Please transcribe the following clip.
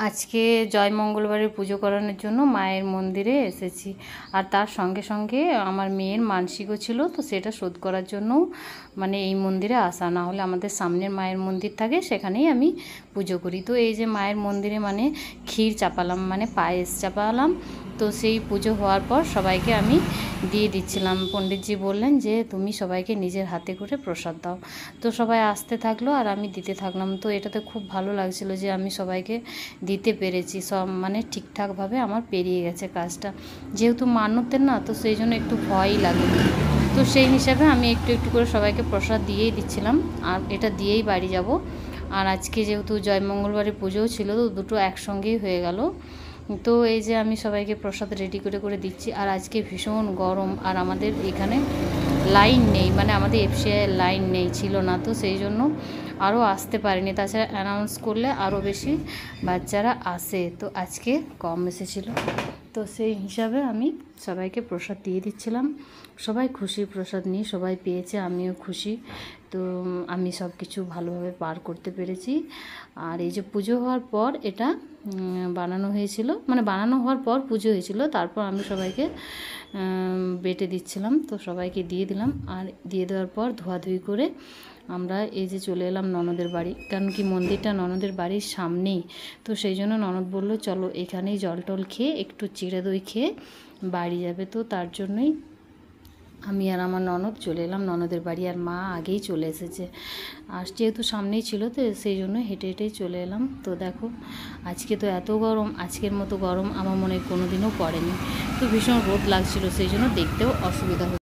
আজকে জয় মঙ্গলবারের পুজো করানোর জন্য মায়ের মন্দিরে এসেছি। আর তার সঙ্গে সঙ্গে আমার মেয়ের মানসিকও ছিল, তো সেটা শোধ করার জন্য মানে এই মন্দিরে আসা। না হলে আমাদের সামনের মায়ের মন্দির থাকে, সেখানেই আমি পুজো করি। তো এই যে মায়ের মন্দিরে মানে ক্ষীর চাপালাম, মানে পায়েস চাপালাম। তো সেই পুজো হওয়ার পর সবাইকে আমি দিয়ে দিচ্ছিলাম। পণ্ডিতজি বললেন যে তুমি সবাইকে নিজের হাতে করে প্রসাদ দাও। তো সবাই আসতে থাকলো আর আমি দিতে থাকলাম। তো এটাতে খুব ভালো লাগছিল যে আমি সবাইকে দিতে পেরেছি, সব মানে ঠিকঠাকভাবে আমার পেরিয়ে গেছে কাজটা। যেহেতু মান্যতের না, তো সেই জন্য একটু ভয়ই লাগে। তো সেই হিসাবে আমি একটু একটু করে সবাইকে প্রসাদ দিয়েই দিচ্ছিলাম, আর এটা দিয়েই বাড়ি যাব। আর আজকে যেহেতু জয় মঙ্গলবারের পুজোও ছিল, তো দুটো একসঙ্গেই হয়ে গেল। তো এই যে আমি সবাইকে প্রসাদ রেডি করে করে দিচ্ছি। আর আজকে ভীষণ গরম, আর আমাদের এখানে লাইন নেই, মানে আমাদের এফসিআই লাইন নেই, ছিল না। তো সেই জন্য আরও আসতে পারেনি। তাছাড়া অ্যানাউন্স করলে আরও বেশি বাচ্চারা আসে, তো আজকে কম এসেছিল। তো সেই হিসাবে আমি সবাইকে প্রসাদ দিয়ে দিচ্ছিলাম। সবাই খুশি, প্রসাদ নিয়ে সবাই পেয়েছে, আমিও খুশি। তো আমি সব কিছু ভালোভাবে পার করতে পেরেছি। আর এই যে পুজো হওয়ার পর এটা বানানো হয়েছিল, মানে বানানো হওয়ার পর পুজো হয়েছিল, তারপর আমি সবাইকে বেটে দিচ্ছিলাম। তো সবাইকে দিয়ে দিলাম, আর দিয়ে দেওয়ার পর ধোয়াধুয়ি করে আমরা এই যে চলে এলাম ননদের বাড়ি। কারণ কি মন্দিরটা ননদের বাড়ির সামনেই, তো সেই জন্য ননদ বললো চলো এখানেই জল টল খেয়ে একটু চিড়ে দই খেয়ে বাড়ি যাবে। তো তার জন্যই আমি আর আমার ননদ চলে এলাম ননদের বাড়ি। আর মা আগেই চলে এসেছে, আর যেহেতু সামনেই ছিল তো সেই জন্য হেঁটে হেঁটেই চলে এলাম। তো দেখো আজকে তো এত গরম, আজকের মতো গরম আমার মনে কোনো দিনও পড়েনি। তো ভীষণ রোদ লাগছিল, সেই জন্য দেখতেও অসুবিধা হচ্ছে।